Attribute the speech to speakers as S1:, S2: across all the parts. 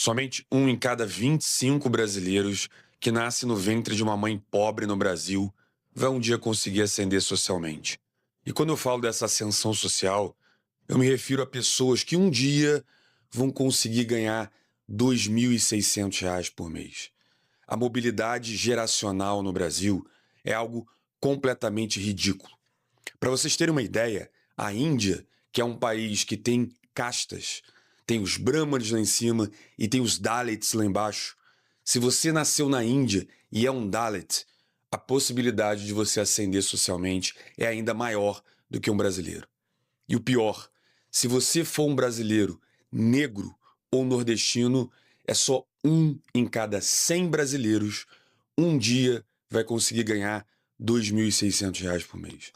S1: Somente um em cada 25 brasileiros que nasce no ventre de uma mãe pobre no Brasil vai um dia conseguir ascender socialmente. E quando eu falo dessa ascensão social, eu me refiro a pessoas que um dia vão conseguir ganhar R$ 2.600 por mês. A mobilidade geracional no Brasil é algo completamente ridículo. Para vocês terem uma ideia, a Índia, que é um país que tem castas, tem os Brahmanes lá em cima e tem os Dalits lá embaixo. Se você nasceu na Índia e é um Dalit, a possibilidade de você ascender socialmente é ainda maior do que um brasileiro. E o pior, se você for um brasileiro negro ou nordestino, é só um em cada 100 brasileiros um dia vai conseguir ganhar R$ 2.600 por mês.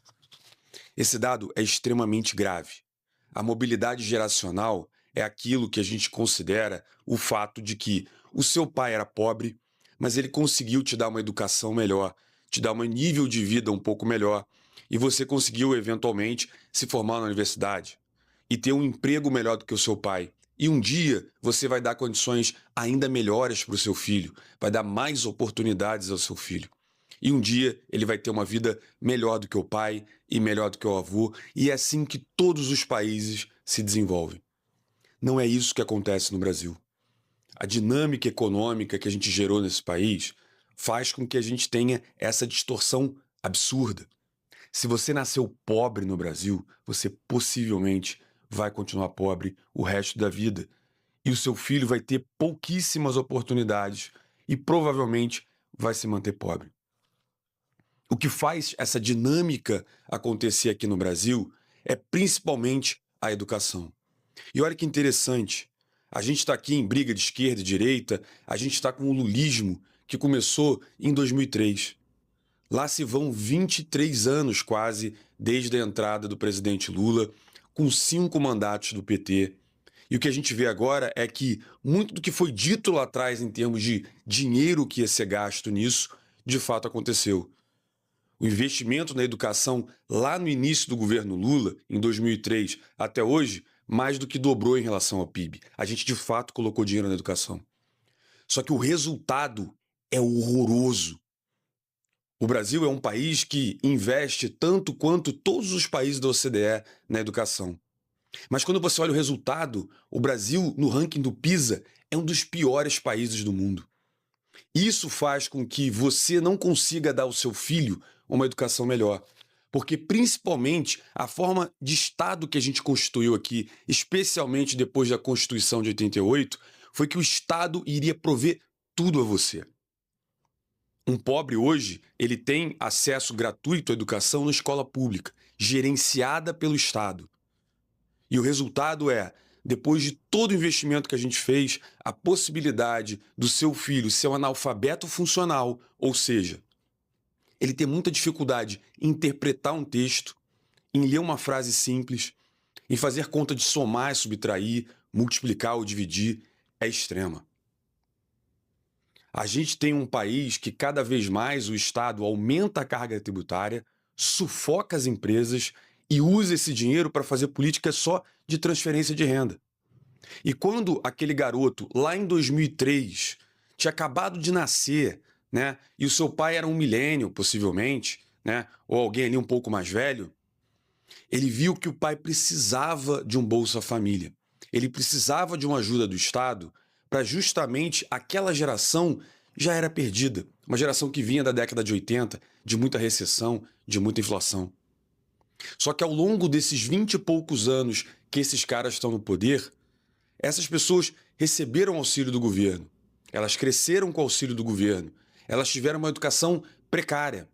S1: Esse dado é extremamente grave. A mobilidade geracional é aquilo que a gente considera o fato de que o seu pai era pobre, mas ele conseguiu te dar uma educação melhor, te dar um nível de vida um pouco melhor, e você conseguiu eventualmente se formar na universidade e ter um emprego melhor do que o seu pai. E um dia você vai dar condições ainda melhores para o seu filho, vai dar mais oportunidades ao seu filho. E um dia ele vai ter uma vida melhor do que o pai e melhor do que o avô, e é assim que todos os países se desenvolvem. Não é isso que acontece no Brasil. A dinâmica econômica que a gente gerou nesse país faz com que a gente tenha essa distorção absurda. Se você nasceu pobre no Brasil, você possivelmente vai continuar pobre o resto da vida. E o seu filho vai ter pouquíssimas oportunidades e provavelmente vai se manter pobre. O que faz essa dinâmica acontecer aqui no Brasil é principalmente a educação. E olha que interessante, a gente está aqui em briga de esquerda e direita, a gente está com o lulismo que começou em 2003. Lá se vão 23 anos quase desde a entrada do presidente Lula, com 5 mandatos do PT. E o que a gente vê agora é que muito do que foi dito lá atrás em termos de dinheiro que ia ser gasto nisso, de fato aconteceu. O investimento na educação lá no início do governo Lula, em 2003, até hoje, mais do que dobrou em relação ao PIB. A gente de fato colocou dinheiro na educação. Só que o resultado é horroroso. O Brasil é um país que investe tanto quanto todos os países da OCDE na educação. Mas quando você olha o resultado, o Brasil, no ranking do PISA, é um dos piores países do mundo. Isso faz com que você não consiga dar ao seu filho uma educação melhor. Porque, principalmente, a forma de Estado que a gente constituiu aqui, especialmente depois da Constituição de 88, foi que o Estado iria prover tudo a você. Um pobre hoje, ele tem acesso gratuito à educação na escola pública, gerenciada pelo Estado. E o resultado é, depois de todo o investimento que a gente fez, a possibilidade do seu filho ser um analfabeto funcional, ou seja, ele ter muita dificuldade em interpretar um texto, em ler uma frase simples, em fazer conta de somar e subtrair, multiplicar ou dividir, é extrema. A gente tem um país que cada vez mais o Estado aumenta a carga tributária, sufoca as empresas e usa esse dinheiro para fazer política só de transferência de renda. E quando aquele garoto, lá em 2003, tinha acabado de nascer, né, e o seu pai era um milênio, possivelmente, né, ou alguém ali um pouco mais velho, ele viu que o pai precisava de um Bolsa Família. Ele precisava de uma ajuda do Estado para justamente aquela geração já era perdida. Uma geração que vinha da década de 80, de muita recessão, de muita inflação. Só que ao longo desses 20 e poucos anos que esses caras estão no poder, essas pessoas receberam auxílio do governo. Elas cresceram com o auxílio do governo. Elas tiveram uma educação precária.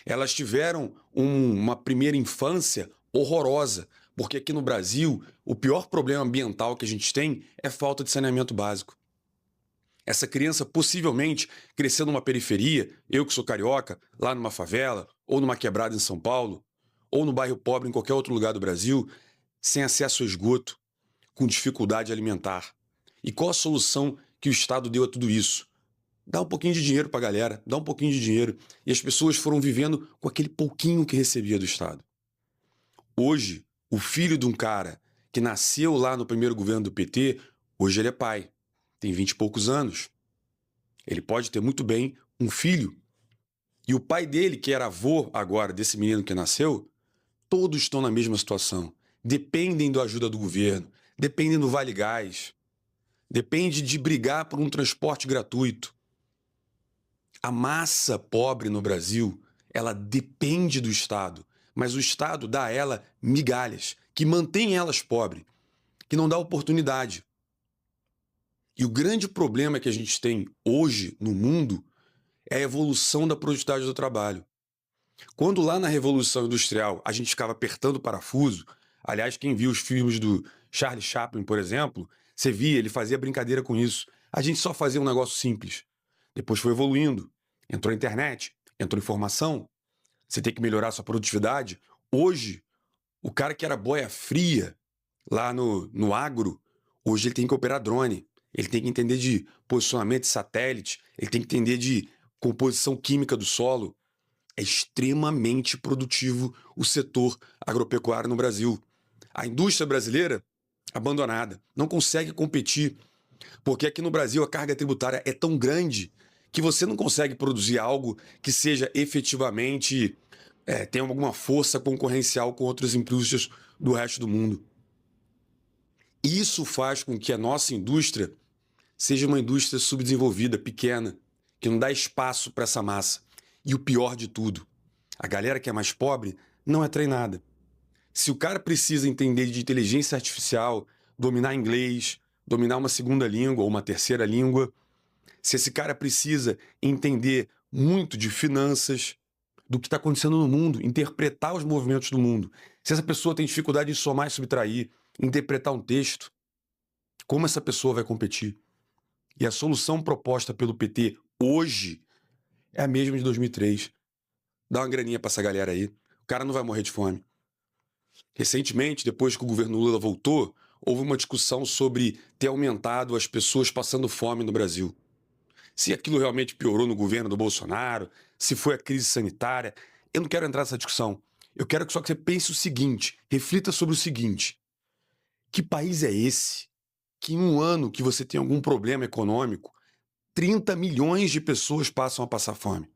S1: Elas tiveram uma primeira infância horrorosa, porque aqui no Brasil o pior problema ambiental que a gente tem é falta de saneamento básico. Essa criança possivelmente cresceu numa periferia, eu que sou carioca, lá numa favela, ou numa quebrada em São Paulo, ou no bairro pobre em qualquer outro lugar do Brasil, sem acesso ao esgoto, com dificuldade alimentar. E qual a solução que o Estado deu a tudo isso? Dá um pouquinho de dinheiro para a galera, dá um pouquinho de dinheiro. E as pessoas foram vivendo com aquele pouquinho que recebia do Estado. Hoje, o filho de um cara que nasceu lá no primeiro governo do PT, hoje ele é pai. tem 20 e poucos anos. Ele pode ter muito bem um filho. E o pai dele, que era avô agora desse menino que nasceu, todos estão na mesma situação. Dependem da ajuda do governo, dependem do Vale Gás, depende de brigar por um transporte gratuito. A massa pobre no Brasil, ela depende do Estado, mas o Estado dá a ela migalhas, que mantém elas pobres, que não dá oportunidade. E o grande problema que a gente tem hoje no mundo é a evolução da produtividade do trabalho. Quando lá na Revolução Industrial a gente ficava apertando o parafuso, aliás, quem viu os filmes do Charlie Chaplin, por exemplo, você via, ele fazia brincadeira com isso. A gente só fazia um negócio simples. Depois foi evoluindo. Entrou a internet, entrou informação. Você tem que melhorar a sua produtividade. Hoje, o cara que era boia fria lá no agro, hoje ele tem que operar drone. Ele tem que entender de posicionamento de satélite, ele tem que entender de composição química do solo. É extremamente produtivo o setor agropecuário no Brasil. A indústria brasileira, abandonada, não consegue competir, porque aqui no Brasil a carga tributária é tão grande que você não consegue produzir algo que seja efetivamente, tenha alguma força concorrencial com outras indústrias do resto do mundo. Isso faz com que a nossa indústria seja uma indústria subdesenvolvida, pequena, que não dá espaço para essa massa. E o pior de tudo, a galera que é mais pobre não é treinada. Se o cara precisa entender de inteligência artificial, dominar inglês, dominar uma segunda língua ou uma terceira língua, se esse cara precisa entender muito de finanças, do que está acontecendo no mundo, interpretar os movimentos do mundo, se essa pessoa tem dificuldade em somar e subtrair, interpretar um texto, como essa pessoa vai competir? E a solução proposta pelo PT hoje é a mesma de 2003. Dá uma graninha para essa galera aí. O cara não vai morrer de fome. Recentemente, depois que o governo Lula voltou, houve uma discussão sobre ter aumentado as pessoas passando fome no Brasil. Se aquilo realmente piorou no governo do Bolsonaro, se foi a crise sanitária, eu não quero entrar nessa discussão. Eu quero que só que você pense o seguinte, reflita sobre o seguinte. Que país é esse que em um ano que você tem algum problema econômico, 30 milhões de pessoas passam a passar fome?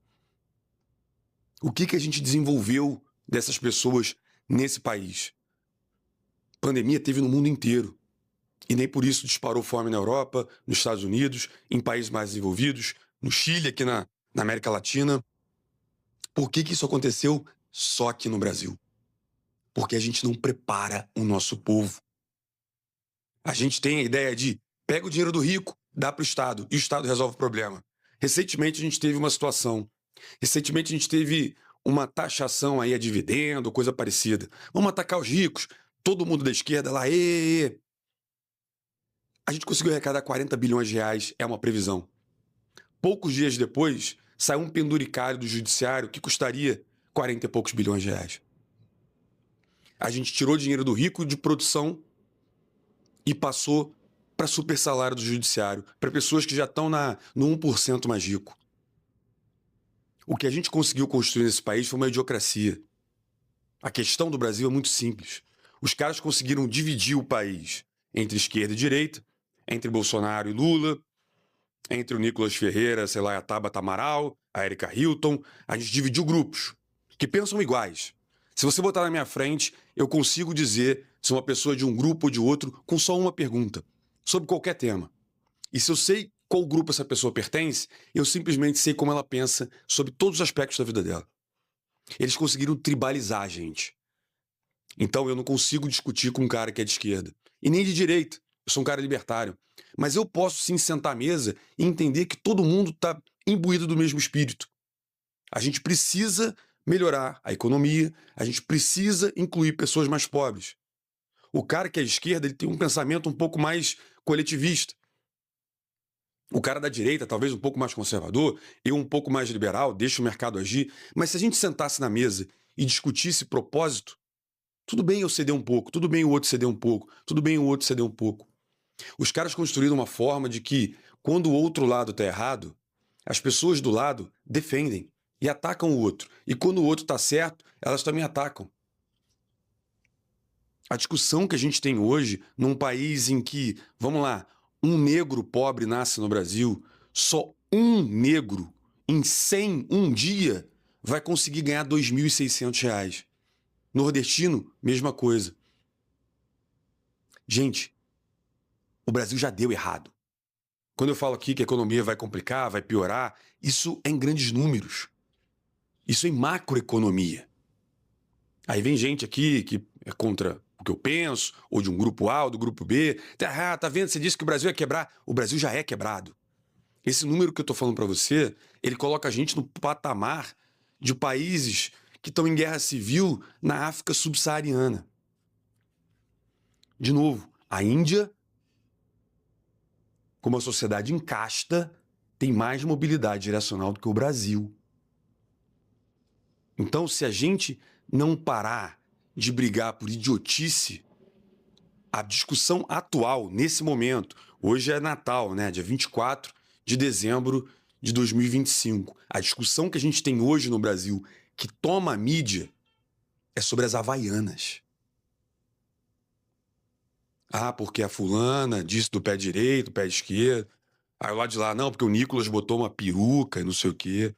S1: O que a gente desenvolveu dessas pessoas nesse país? Pandemia teve no mundo inteiro. E nem por isso disparou fome na Europa, nos Estados Unidos, em países mais desenvolvidos, no Chile, aqui na América Latina. Por que isso aconteceu só aqui no Brasil? Porque a gente não prepara o nosso povo. A gente tem a ideia de pega o dinheiro do rico, dá para o Estado, e o Estado resolve o problema. Recentemente a gente teve uma situação. Recentemente a gente teve uma taxação aí a dividendo, coisa parecida. Vamos atacar os ricos, todo mundo da esquerda lá, ê. A gente conseguiu arrecadar 40 bilhões de reais, é uma previsão. Poucos dias depois, saiu um penduricário do judiciário que custaria 40 e poucos bilhões de reais. A gente tirou dinheiro do rico de produção e passou para super salário do judiciário, para pessoas que já estão no 1% mais rico. O que a gente conseguiu construir nesse país foi uma idiocracia. A questão do Brasil é muito simples. Os caras conseguiram dividir o país entre esquerda e direita, entre Bolsonaro e Lula, entre o Nicolas Ferreira, sei lá, a Tabata Amaral, a Erika Hilton. A gente dividiu grupos que pensam iguais. Se você botar na minha frente, eu consigo dizer se uma pessoa é de um grupo ou de outro com só uma pergunta, sobre qualquer tema. E se eu sei qual grupo essa pessoa pertence, eu simplesmente sei como ela pensa sobre todos os aspectos da vida dela. Eles conseguiram tribalizar a gente. Então eu não consigo discutir com um cara que é de esquerda. E nem de direita. Eu sou um cara libertário. Mas eu posso sim sentar à mesa e entender que todo mundo está imbuído do mesmo espírito. A gente precisa melhorar a economia, a gente precisa incluir pessoas mais pobres. O cara que é de esquerda, ele tem um pensamento um pouco mais coletivista. O cara da direita, talvez um pouco mais conservador, eu um pouco mais liberal, deixa o mercado agir. Mas se a gente sentasse na mesa e discutisse propósito, tudo bem eu ceder um pouco, tudo bem o outro ceder um pouco, tudo bem o outro ceder um pouco. Os caras construíram uma forma de que, quando o outro lado está errado, as pessoas do lado defendem e atacam o outro. E quando o outro está certo, elas também atacam. A discussão que a gente tem hoje, num país em que, vamos lá, um negro pobre nasce no Brasil, só um negro em 100, um dia, vai conseguir ganhar R$ 2.600. Nordestino, mesma coisa. Gente, o Brasil já deu errado. Quando eu falo aqui que a economia vai complicar, vai piorar, isso é em grandes números. Isso é em macroeconomia. Aí vem gente aqui que é contra o que eu penso, ou de um grupo A ou do grupo B. Tá vendo? Você disse que o Brasil ia quebrar. O Brasil já é quebrado. Esse número que eu tô falando para você, ele coloca a gente no patamar de países que estão em guerra civil na África subsaariana. De novo, a Índia, como uma sociedade em casta, tem mais mobilidade geracional do que o Brasil. Então, se a gente não parar de brigar por idiotice, a discussão atual, nesse momento, hoje é Natal, né? Dia 24 de dezembro de 2025. A discussão que a gente tem hoje no Brasil, que toma a mídia, é sobre as Havaianas. Ah, porque a fulana disse do pé direito, do pé esquerdo. Aí o lado de lá, não, porque o Nicolas botou uma peruca e não sei o quê.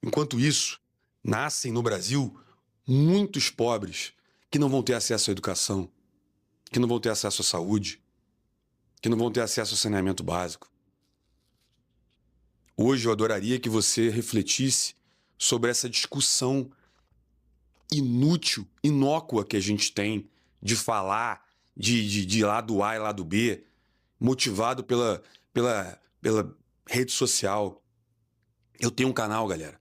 S1: Enquanto isso, nascem no Brasil muitos pobres que não vão ter acesso à educação, que não vão ter acesso à saúde, que não vão ter acesso ao saneamento básico. Hoje eu adoraria que você refletisse sobre essa discussão inútil, inócua que a gente tem de falar de lado A e lado B, motivado pela rede social. Eu tenho um canal, galera.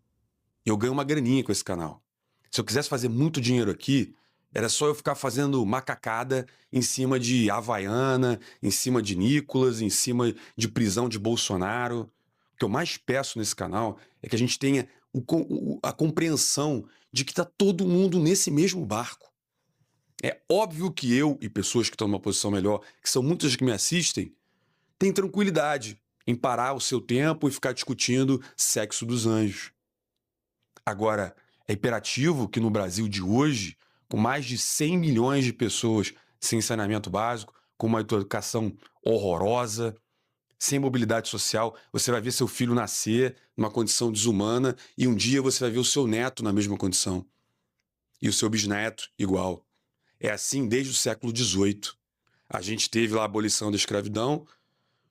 S1: Eu ganho uma graninha com esse canal. Se eu quisesse fazer muito dinheiro aqui, era só eu ficar fazendo macacada em cima de Havaiana, em cima de Nicolas, em cima de prisão de Bolsonaro. O que eu mais peço nesse canal é que a gente tenha a compreensão de que está todo mundo nesse mesmo barco. É óbvio que eu e pessoas que estão numa posição melhor, que são muitas que me assistem, têm tranquilidade em parar o seu tempo e ficar discutindo sexo dos anjos. Agora, é imperativo que no Brasil de hoje, com mais de 100 milhões de pessoas sem saneamento básico, com uma educação horrorosa, sem mobilidade social, você vai ver seu filho nascer numa condição desumana e um dia você vai ver o seu neto na mesma condição. E o seu bisneto igual. É assim desde o século XVIII. A gente teve lá a abolição da escravidão,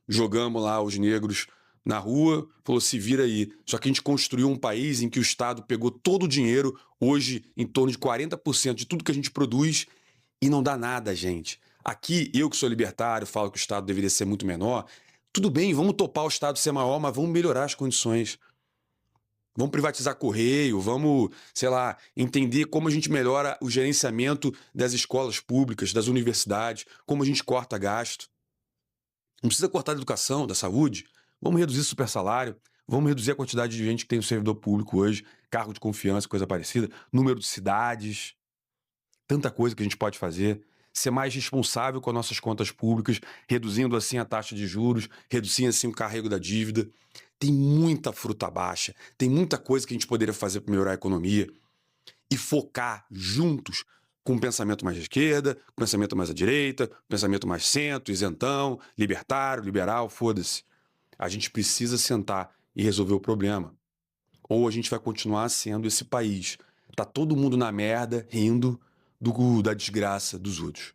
S1: jogamos lá os negros na rua, falou, se vira aí. Só que a gente construiu um país em que o Estado pegou todo o dinheiro, hoje em torno de 40% de tudo que a gente produz, e não dá nada, gente. Aqui, eu que sou libertário, falo que o Estado deveria ser muito menor. Tudo bem, vamos topar o Estado ser maior, mas vamos melhorar as condições. Vamos privatizar correio, vamos, sei lá, entender como a gente melhora o gerenciamento das escolas públicas, das universidades, como a gente corta gasto. Não precisa cortar da educação, da saúde. Vamos reduzir o supersalário, vamos reduzir a quantidade de gente que tem no servidor público hoje, cargo de confiança, coisa parecida, número de cidades, tanta coisa que a gente pode fazer. Ser mais responsável com as nossas contas públicas, reduzindo assim a taxa de juros, reduzindo assim o carrego da dívida. Tem muita fruta baixa, tem muita coisa que a gente poderia fazer para melhorar a economia e focar juntos com um pensamento mais à esquerda, com um pensamento mais à direita, um pensamento mais centro, isentão, libertário, liberal, foda-se. A gente precisa sentar e resolver o problema. Ou a gente vai continuar sendo esse país. Tá todo mundo na merda, rindo da desgraça dos outros.